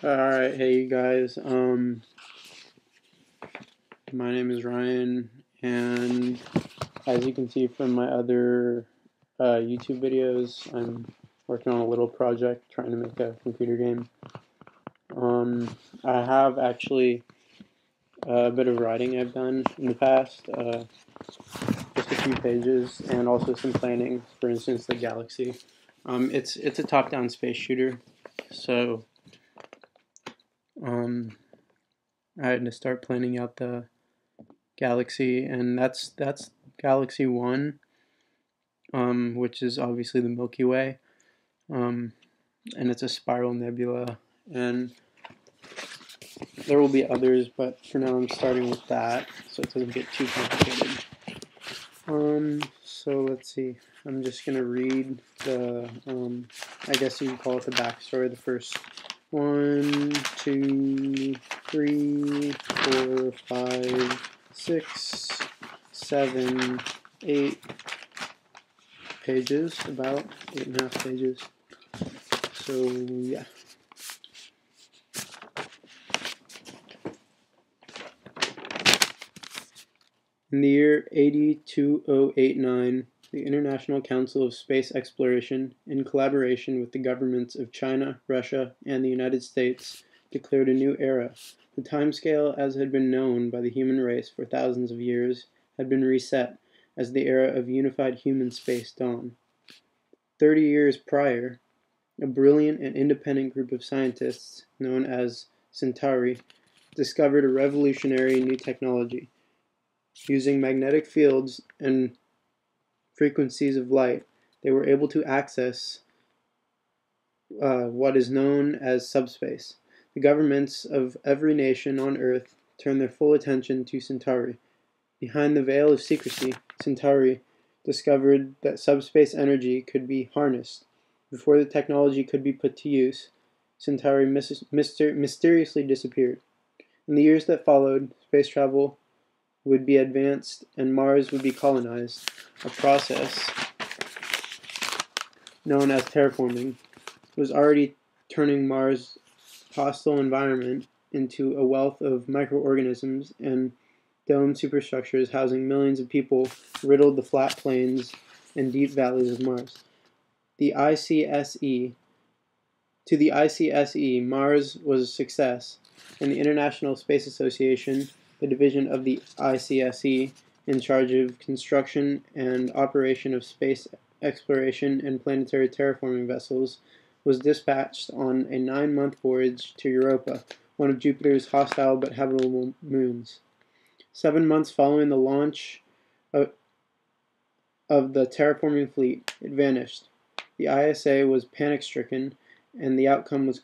Alright, hey you guys. My name is Ryan, and as you can see from my other YouTube videos, I'm working on a little project trying to make a computer game. I have actually a bit of writing I've done in the past, just a few pages, and also some planning. For instance, the Galaxy. It's a top-down space shooter, so I had to start planning out the Galaxy, and that's Galaxy 1, which is obviously the Milky Way, and it's a spiral nebula, and there will be others, but for now I'm starting with that, so it doesn't get too complicated. So let's see, I'm just going to read the, I guess you can call it the backstory, the first 1, 2, 3, 4, 5, 6, 7, 8 pages, about 8.5 pages. So yeah. In the year 82089, the International Council of Space Exploration, in collaboration with the governments of China, Russia, and the United States, declared a new era. The timescale, as had been known by the human race for thousands of years, had been reset as the era of unified human space dawned. 30 years prior, a brilliant and independent group of scientists, known as Centauri, discovered a revolutionary new technology. Using magnetic fields and frequencies of light, they were able to access what is known as subspace. The governments of every nation on Earth turned their full attention to Centauri. Behind the veil of secrecy, Centauri discovered that subspace energy could be harnessed. Before the technology could be put to use, Centauri mysteriously disappeared. In the years that followed, space travel would be advanced and Mars would be colonized, a process known as terraforming was already turning Mars' hostile environment into a wealth of microorganisms and domed superstructures housing millions of people riddled the flat plains and deep valleys of Mars. To the ICSE, Mars was a success, and the International Space Association, the division of the ICSE in charge of construction and operation of space exploration and planetary terraforming vessels, was dispatched on a 9-month voyage to Europa, one of Jupiter's hostile but habitable moons. 7 months following the launch of the terraforming fleet, it vanished. The ISA was panic-stricken, and the outcome was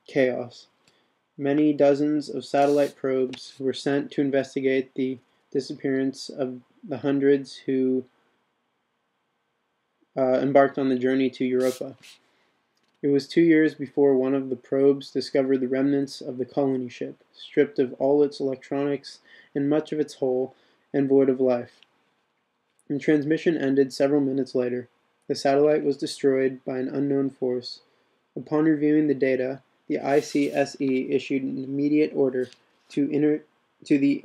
chaos. Many dozens of satellite probes were sent to investigate the disappearance of the hundreds who embarked on the journey to Europa. It was 2 years before one of the probes discovered the remnants of the colony ship, stripped of all its electronics and much of its hull, and void of life. And transmission ended several minutes later. The satellite was destroyed by an unknown force. Upon reviewing the data, the ICSE issued an immediate order to the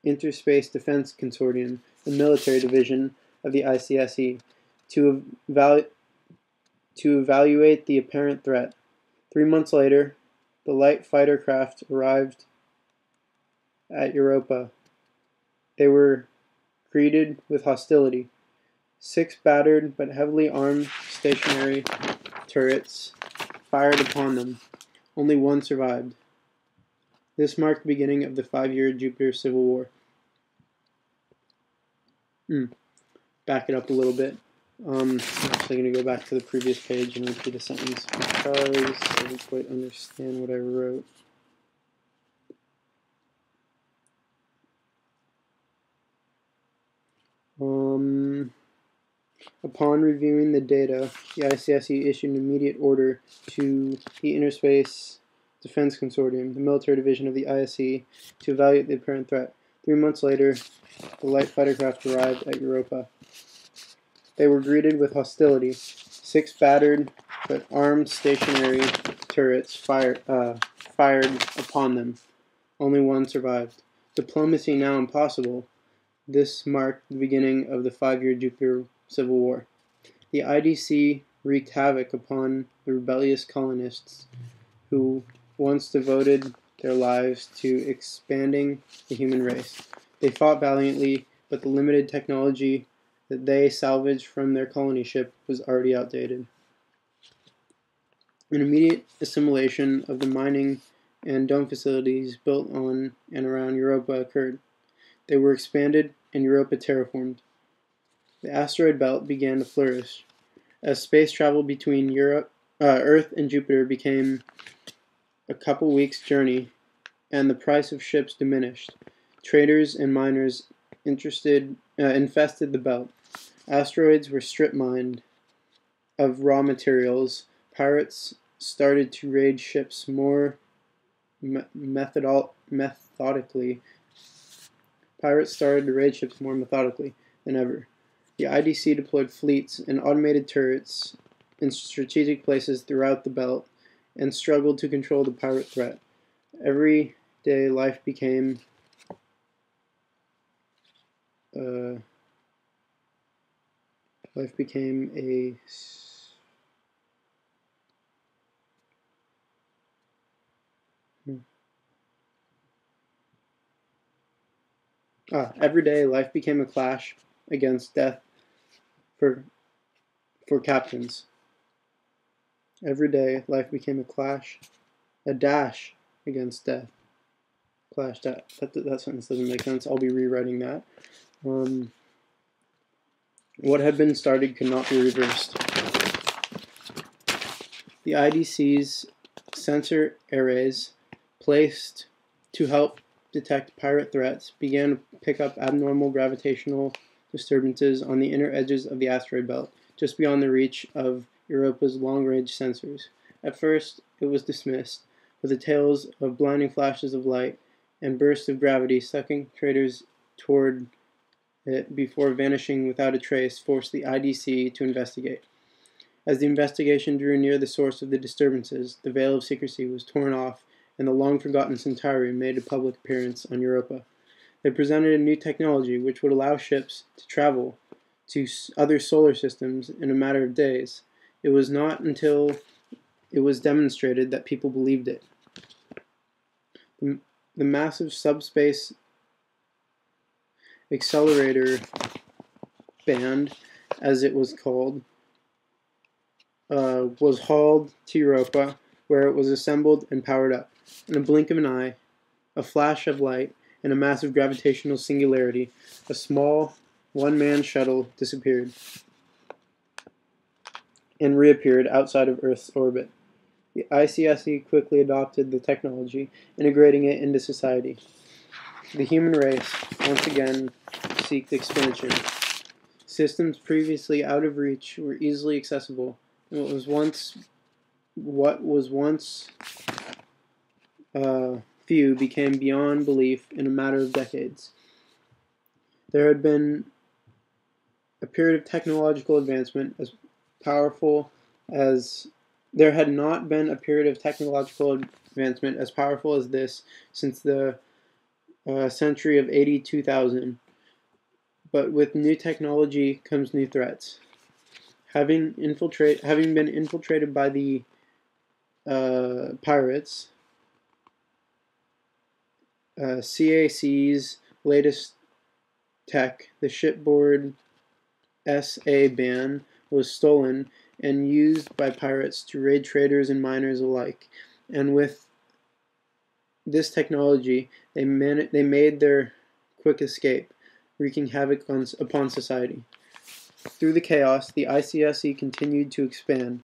Interspace Defense Consortium, the military division of the ICSE, to evaluate the apparent threat. 3 months later, the light fighter craft arrived at Europa. They were greeted with hostility. 6 battered but heavily armed stationary turrets fired upon them. Only one survived. This marked the beginning of the 5-year Jupiter Civil War. Back it up a little bit. I'm actually going to go back to the previous page and repeat a sentence because I didn't quite understand what I wrote. Upon reviewing the data, the ICSE issued an immediate order to the Interspace Defense Consortium, the military division of the ISE, to evaluate the apparent threat. 3 months later, the light fighter craft arrived at Europa. They were greeted with hostility. 6 battered but armed stationary turrets fired fired upon them. Only one survived. Diplomacy now impossible, this marked the beginning of the 5-year Jupiter Civil War. The IDC wreaked havoc upon the rebellious colonists who once devoted their lives to expanding the human race. They fought valiantly, but the limited technology that they salvaged from their colony ship was already outdated. An immediate assimilation of the mining and dome facilities built on and around Europa occurred. They were expanded and Europa terraformed. The asteroid belt began to flourish. As space travel between Earth and Jupiter became a couple weeks' journey, and the price of ships diminished, traders and miners infested the belt. Asteroids were strip mined of raw materials. Pirates started to raid ships more methodically. Pirates started to raid ships more methodically than ever. The IDC deployed fleets and automated turrets in strategic places throughout the belt and struggled to control the pirate threat. Every day life became a clash against death for captains. Every day life became a dash against death. Clash. That sentence doesn't make sense. I'll be rewriting that. What had been started could not be reversed. The IDC's sensor arrays, placed to help detect pirate threats, began to pick up abnormal gravitational disturbances on the inner edges of the asteroid belt, just beyond the reach of Europa's long-range sensors. At first, it was dismissed, with the tales of blinding flashes of light and bursts of gravity sucking traders toward it before vanishing without a trace forced the IDC to investigate. As the investigation drew near the source of the disturbances, the veil of secrecy was torn off and the long-forgotten Centauri made a public appearance on Europa. They presented a new technology which would allow ships to travel to other solar systems in a matter of days. It was not until it was demonstrated that people believed it. The massive subspace accelerator band, as it was called, was hauled to Europa, where it was assembled and powered up. In a blink of an eye, a flash of light, and a massive gravitational singularity, a small one-man shuttle disappeared and reappeared outside of Earth's orbit. The ICSE quickly adopted the technology, integrating it into society. The human race once again seeked expansion. Systems previously out of reach were easily accessible, and what was once few became beyond belief in a matter of decades. There had been a period of technological advancement as powerful as there had not been a period of technological advancement as powerful as this since the century of 82,000. But with new technology comes new threats. Having been infiltrated by the pirates, CAC's latest tech, the shipboard SA ban, was stolen and used by pirates to raid traders and miners alike. And with this technology, they made their quick escape, wreaking havoc upon society. Through the chaos, the ICSE continued to expand.